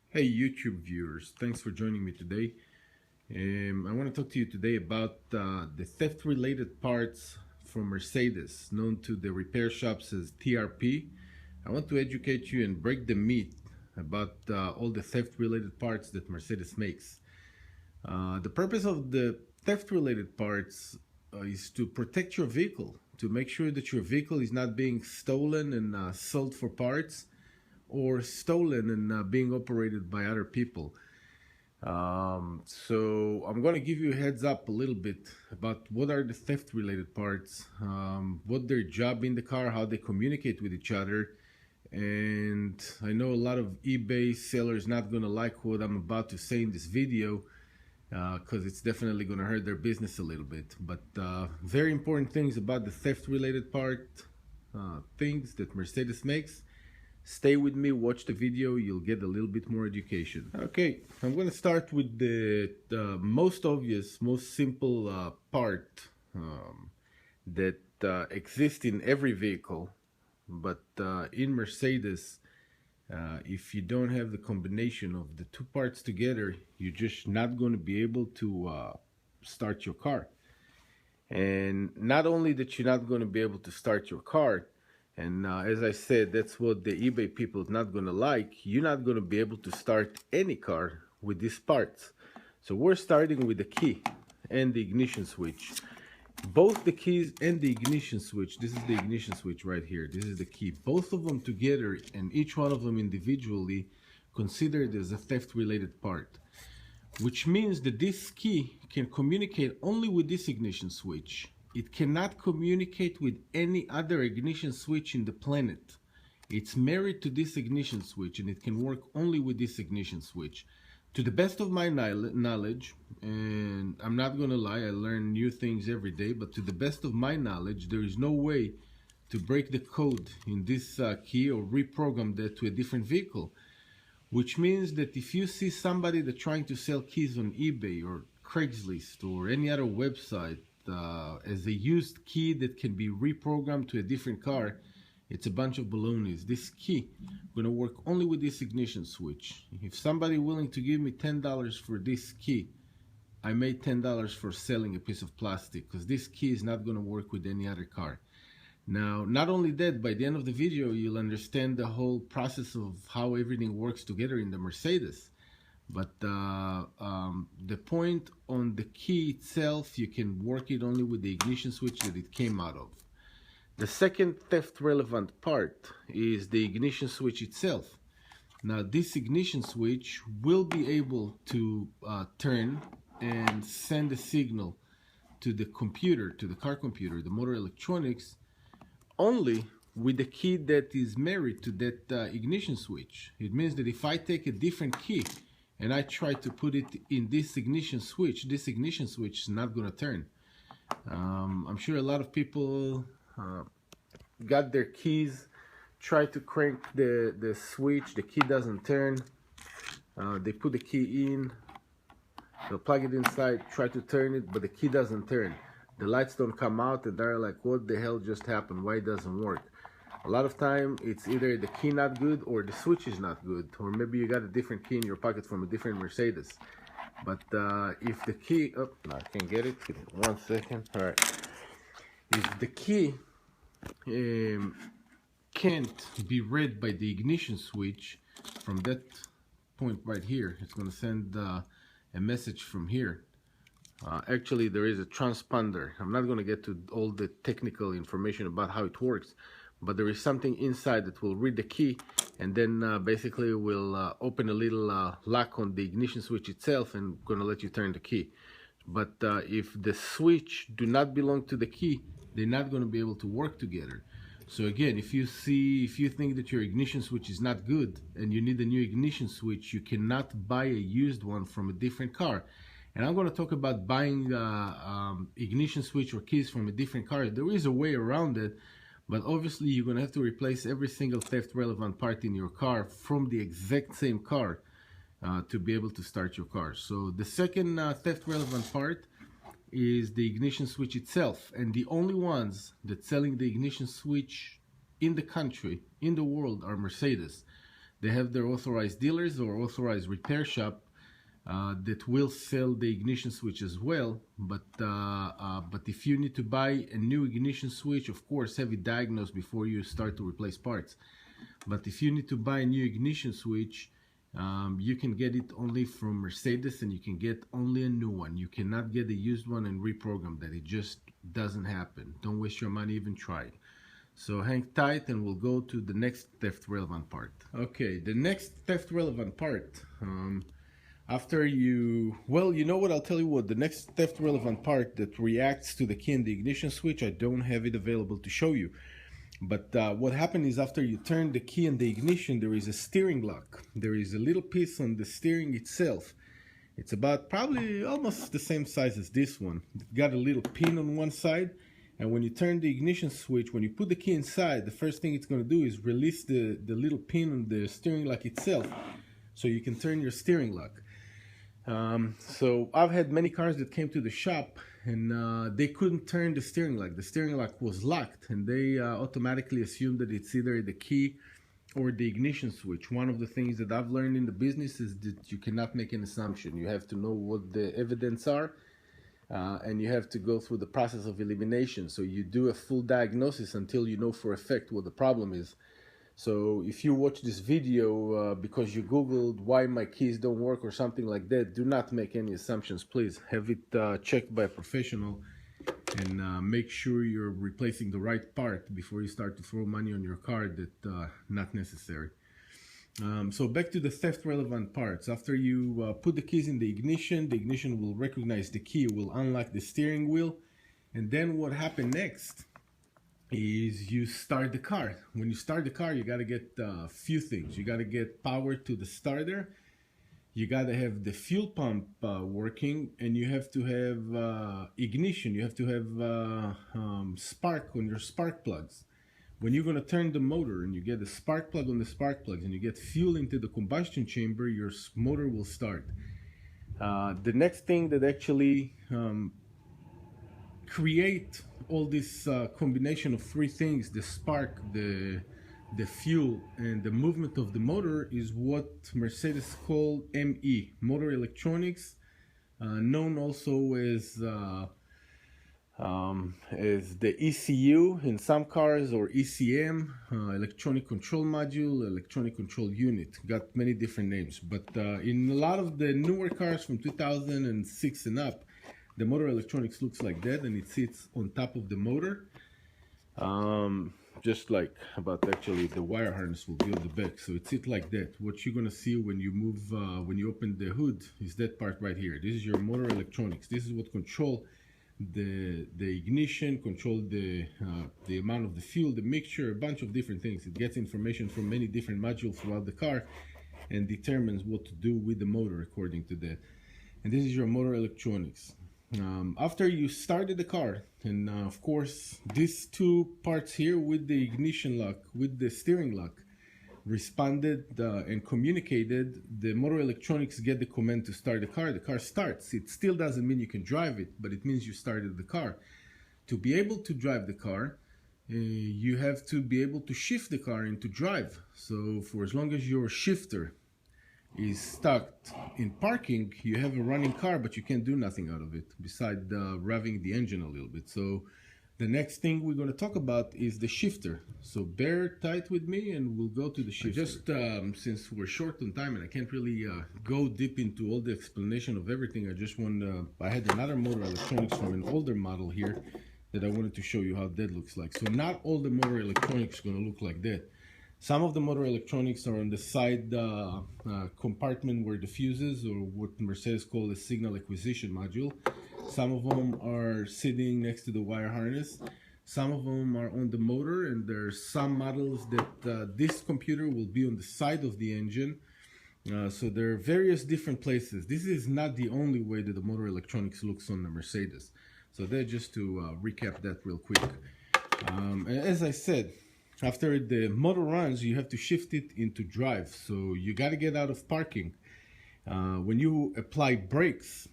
Hey YouTube viewers, thanks for joining me today. I want to talk to you today about the theft related parts from Mercedes, known to the repair shops as TRP. I want to educate you and break the myth about all the theft related parts that Mercedes makes. The purpose of the theft related parts is to protect your vehicle, to make sure that your vehicle is not being stolen and sold for parts or stolen and being operated by other people. So I'm going to give you a heads up a little bit about what are the theft related parts, what their job in the car, how they communicate with each other. And I know a lot of eBay sellers not going to like what I'm about to say in this video because it's definitely going to hurt their business a little bit. But very important things about the theft related part, things that Mercedes makes. Stay with me, watch the video, you'll get a little bit more education. Okay, I'm going to start with the most obvious, most simple part that exists in every vehicle. But in Mercedes, if you don't have the combination of the two parts together, you're just not going to be able to start your car. And not only that you're not going to be able to start your car, and as I said, that's what the eBay people is not going to like. You're not going to be able to start any car with these parts. So we're starting with the key and the ignition switch. Both the keys and the ignition switch, this is the ignition switch right here. This is the key. Both of them together and each one of them individually considered as a theft related part, which means that this key can communicate only with this ignition switch. It cannot communicate with any other ignition switch in the planet. It's married to this ignition switch and it can work only with this ignition switch. To the best of my knowledge, and I'm not going to lie, I learn new things every day, but to the best of my knowledge, there is no way to break the code in this key or reprogram that to a different vehicle. Which means that if you see somebody that's trying to sell keys on eBay or Craigslist or any other website as a used key that can be reprogrammed to a different car, it's a bunch of baloney. This key going to work only with this ignition switch. If somebody willing to give me $10 for this key, I made $10 for selling a piece of plastic, because this key is not going to work with any other car. Now, not only that, by the end of the video, you'll understand the whole process of how everything works together in the Mercedes. But the point on the key itself, you can work it only with the ignition switch that it came out of. The second theft relevant part is the ignition switch itself. Now, this ignition switch will be able to turn and send a signal to the computer, to the car computer, the motor electronics, only with the key that is married to that ignition switch. It means that if I take a different key and I try to put it in this ignition switch is not going to turn. I'm sure a lot of people got their keys, try to crank the switch, the key doesn't turn. They put the key in, they'll plug it inside, try to turn it, but the key doesn't turn. The lights don't come out and they're like, what the hell just happened? Why it doesn't work? A lot of time it's either the key not good or the switch is not good, or maybe you got a different key in your pocket from a different Mercedes. But if the key, oh, no, I can't get it. 1 second. All right. If the key can't be read by the ignition switch from that point right here, it's going to send a message from here. Actually, there is a transponder. I'm not going to get to all the technical information about how it works, but there is something inside that will read the key and then basically will open a little lock on the ignition switch itself and going to let you turn the key. But if the switch do not belong to the key, they're not going to be able to work together. So again, if you think that your ignition switch is not good and you need a new ignition switch, you cannot buy a used one from a different car. And I'm going to talk about buying ignition switch or keys from a different car. There is a way around it, but obviously you're going to have to replace every single theft relevant part in your car from the exact same car to be able to start your car. So the second theft relevant part is the ignition switch itself, and the only ones that selling the ignition switch in the country, in the world, are Mercedes. They have their authorized dealers or authorized repair shop that will sell the ignition switch as well. But if you need to buy a new ignition switch, of course, have it diagnosed before you start to replace parts. But if you need to buy a new ignition switch, you can get it only from Mercedes, and you can get only a new one. You cannot get a used one and reprogram that. It just doesn't happen. Don't waste your money, even try it. So hang tight and we'll go to the next theft relevant part. Okay, the next theft relevant part. After you, well, you know what, I'll tell you what, the next theft relevant part that reacts to the key in the ignition switch, I don't have it available to show you. But what happened is, after you turn the key in the ignition, there is a steering lock. There is a little piece on the steering itself. It's about probably almost the same size as this one. It got a little pin on one side, and when you turn the ignition switch, when you put the key inside, the first thing it's going to do is release the little pin on the steering lock itself, so you can turn your steering lock. So I've had many cars that came to the shop and they couldn't turn the steering lock. The steering lock was locked, and they automatically assumed that it's either the key or the ignition switch. One of the things that I've learned in the business is that you cannot make an assumption. You have to know what the evidence are, and you have to go through the process of elimination. So you do a full diagnosis until you know for a fact what the problem is. So if you watch this video because you Googled why my keys don't work or something like that, do not make any assumptions, please. Have it checked by a professional, and make sure you're replacing the right part before you start to throw money on your car that not necessary. So back to the theft relevant parts. After you put the keys in the ignition will recognize the key, will unlock the steering wheel, and then what happened next is you start the car. When you start the car, you got to get a few things. You got to get power to the starter, you got to have the fuel pump working, and you have to have ignition. You have to have spark on your spark plugs. When you're going to turn the motor and you get the spark plug on the spark plugs and you get fuel into the combustion chamber, your motor will start. The next thing that actually create all this combination of three things, the spark, the fuel, and the movement of the motor, is what Mercedes called ME, motor electronics, known also as the ECU in some cars, or ECM, electronic control module, electronic control unit. Got many different names, but in a lot of the newer cars from 2006 and up, the motor electronics looks like that, and it sits on top of the motor, just like about actually the wire harness will be on the back. So it sits like that. What you're gonna see when you move, when you open the hood, is that part right here. This is your motor electronics. This is what control the ignition, control the amount of the fuel, the mixture, a bunch of different things. It gets information from many different modules throughout the car and determines what to do with the motor according to that. And this is your motor electronics. After you started the car, and of course these two parts here with the ignition lock, with the steering lock, responded and communicated, the motor electronics get the command to start the car starts. It still doesn't mean you can drive it, but it means you started the car. To be able to drive the car, you have to be able to shift the car into drive. So for as long as your shifter is stuck in parking, you have a running car, but you can't do nothing out of it besides revving the engine a little bit. So the next thing we're going to talk about is the shifter. So bear tight with me and we'll go to the shifter. Just since we're short on time and I can't really go deep into all the explanation of everything, I just want I had another motor electronics from an older model here that I wanted to show you how that looks like. So not all the motor electronics are going to look like that. Some of the motor electronics are on the side compartment where the fuses, or what Mercedes call a signal acquisition module. Some of them are sitting next to the wire harness. Some of them are on the motor, and there's some models that this computer will be on the side of the engine. So there are various different places. This is not the only way that the motor electronics looks on the Mercedes. So that's just to recap that real quick. And as I said, after the motor runs, you have to shift it into drive. So you got to get out of parking. When you apply brakes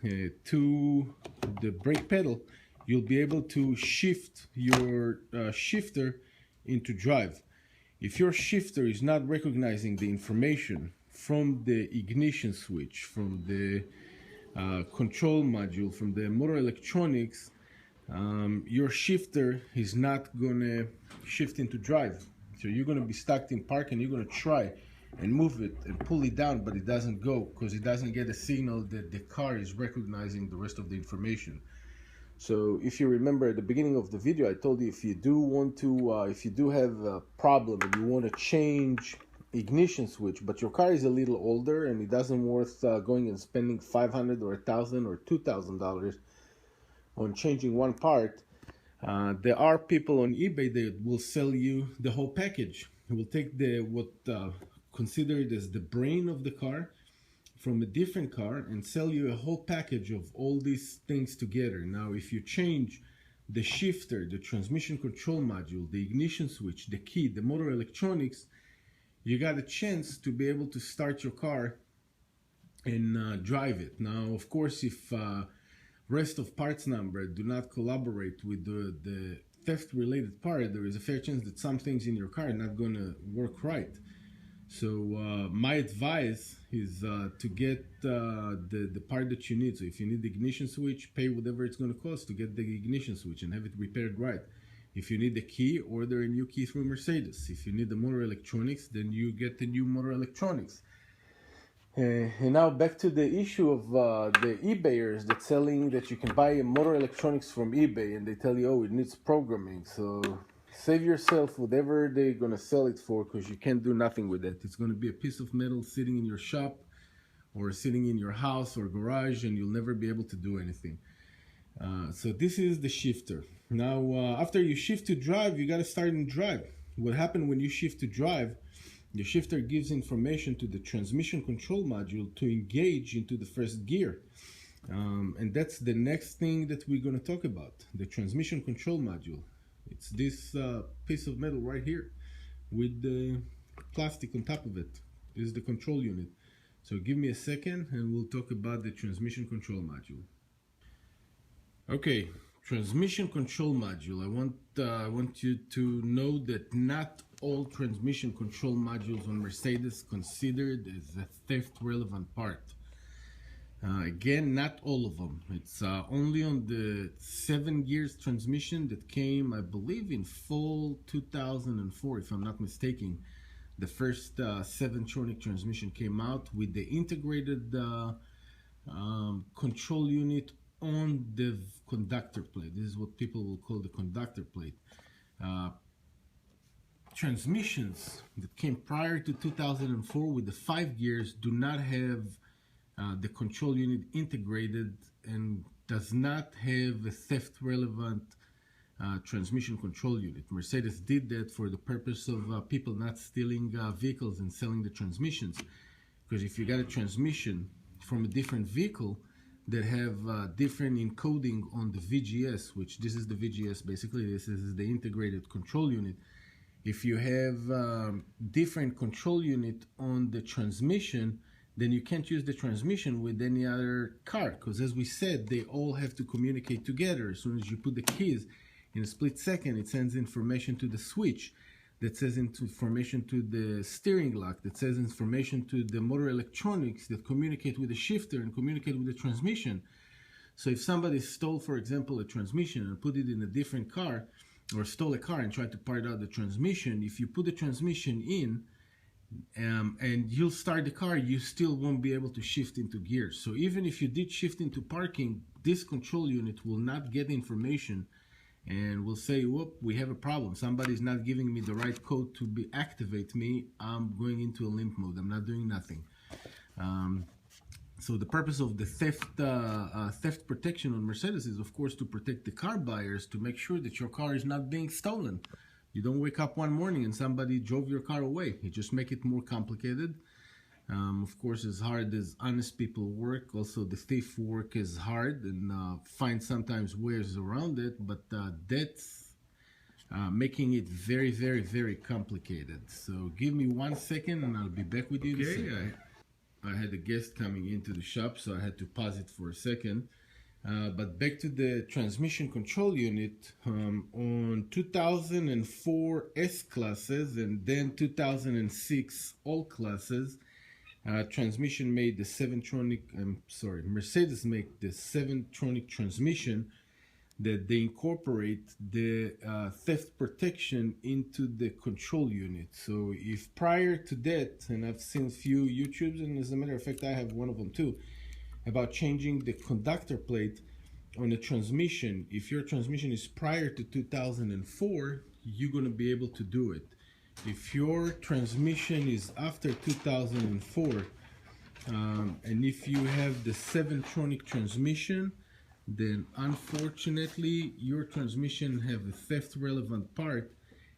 to the brake pedal, you'll be able to shift your shifter into drive. If your shifter is not recognizing the information from the ignition switch, from the control module, from the motor electronics, your shifter is not gonna shift into drive. So you're gonna be stuck in park and you're gonna try and move it and pull it down, but it doesn't go because it doesn't get a signal that the car is recognizing the rest of the information. So if you remember at the beginning of the video, I told you if you do want to, if you do have a problem and you want to change ignition switch, but your car is a little older and it doesn't worth going and spending $500 or $1,000 or $2,000 on changing one part, there are people on eBay that will sell you the whole package. It will take the what considered as the brain of the car from a different car and sell you a whole package of all these things together. Now, if you change the shifter, the transmission control module, the ignition switch, the key, the motor electronics, you got a chance to be able to start your car and drive it. Now, of course, if rest of parts number do not collaborate with the theft related part, there is a fair chance that some things in your car are not going to work right. So my advice is to get the part that you need. So if you need the ignition switch, pay whatever it's going to cost to get the ignition switch and have it repaired right. If you need the key, order a new key through Mercedes. If you need the motor electronics, then you get the new motor electronics. And now back to the issue of the eBayers that selling that you can buy motor electronics from eBay and they tell you, oh, it needs programming. So save yourself whatever they're going to sell it for, because you can't do nothing with it. It's going to be a piece of metal sitting in your shop or sitting in your house or garage, and you'll never be able to do anything. So this is the shifter. Now, after you shift to drive, you got to start in drive. What happened when you shift to drive, the shifter gives information to the transmission control module to engage into the first gear. And that's the next thing that we're going to talk about, the transmission control module. It's this piece of metal right here with the plastic on top of it. This is the control unit. So give me a second and we'll talk about the transmission control module. Okay, transmission control module. I want you to know that not all transmission control modules on Mercedes considered as a theft relevant part. Again, not all of them. It's only on the 7 gears transmission that came, I believe, in fall 2004, if I'm not mistaken. The first 7-tronic transmission came out with the integrated control unit on the conductor plate. This is what people will call the conductor plate. Transmissions that came prior to 2004 with the 5 gears do not have the control unit integrated and does not have a theft relevant transmission control unit. Mercedes did that for the purpose of people not stealing vehicles and selling the transmissions, because if you got a transmission from a different vehicle that have different encoding on the VGS, which this is the VGS, basically this is the integrated control unit. If you have different control unit on the transmission, then you can't use the transmission with any other car, because as we said, they all have to communicate together. As soon as you put the keys, in a split second, it sends information to the switch, that says information to the steering lock, that says information to the motor electronics that communicate with the shifter and communicate with the transmission. So if somebody stole, for example, a transmission and put it in a different car, or stole a car and tried to part out the transmission, if you put the transmission in, and you'll start the car, you still won't be able to shift into gears. So even if you did shift into parking, this control unit will not get information and will say, whoop, we have a problem. Somebody's not giving me the right code to activate me. I'm going into a limp mode. I'm not doing nothing. So the purpose of the theft protection on Mercedes is, of course, to protect the car buyers, to make sure that your car is not being stolen. You don't wake up one morning and somebody drove your car away. You just make it more complicated. Of course, as hard as honest people work, also the thief work is hard and find sometimes ways around it, but that's making it very, very, very complicated. So give me 1 second and I'll be back with you. Okay, I had a guest coming into the shop, so I had to pause it for a second. But back to the transmission control unit, on 2004 S classes and then 2006 all classes, transmission made the Mercedes made the 7-tronic transmission that they incorporate the theft protection into the control unit. So if prior to that, and I've seen a few YouTubes, and as a matter of fact I have one of them too, about changing the conductor plate on the transmission, if your transmission is prior to 2004, you're going to be able to do it. If your transmission is after 2004, and if you have the 7-tronic transmission, then unfortunately your transmission have a theft relevant part,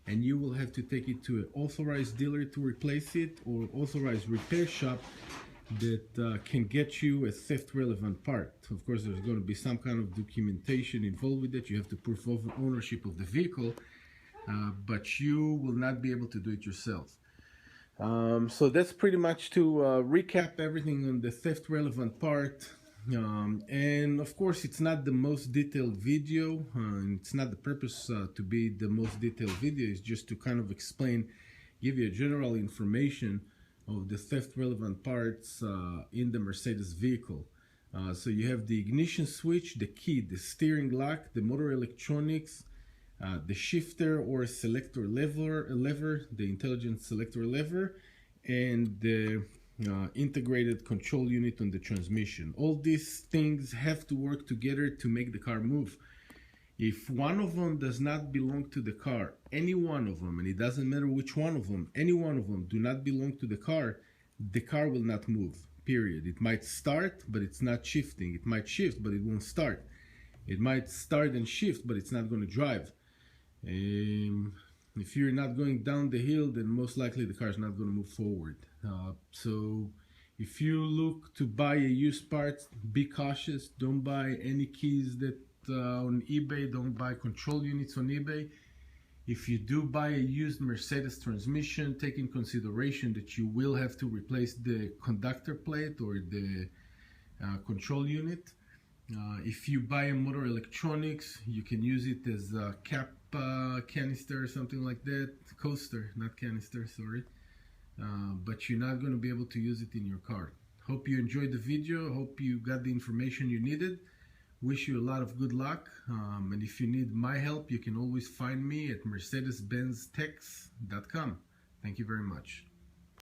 and you will have to take it to an authorized dealer to replace it, or authorized repair shop that can get you a theft relevant part. Of course, there's going to be some kind of documentation involved with it. You have to prove ownership of the vehicle, but you will not be able to do it yourself. So that's pretty much to recap everything on the theft relevant part. And of course, it's not the most detailed video, and it's not the purpose to be the most detailed video. It's just to kind of explain, give you a general information of the theft relevant parts in the Mercedes vehicle. So you have the ignition switch, the key, the steering lock, the motor electronics, the shifter or selector lever, the intelligent selector lever, and the integrated control unit on the transmission. All these things have to work together to make the car move. If one of them does not belong to the car, any one of them, and it doesn't matter which one of them, any one of them do not belong to the car will not move, period. It might start, but it's not shifting. It might shift, but it won't start. It might start and shift, but it's not going to drive. If you're not going down the hill, then most likely the car is not going to move forward. So if you look to buy a used part, be cautious. Don't buy any keys that on eBay. Don't buy control units on eBay. If you do buy a used Mercedes transmission, take in consideration that you will have to replace the conductor plate or the control unit. If you buy a motor electronics, you can use it as a cap canister or something like that. Coaster, not canister, sorry. But you're not going to be able to use it in your car. Hope you enjoyed the video. Hope you got the information you needed. Wish you a lot of good luck. And if you need my help, you can always find me at mercedes-benztechs.com. Thank you very much.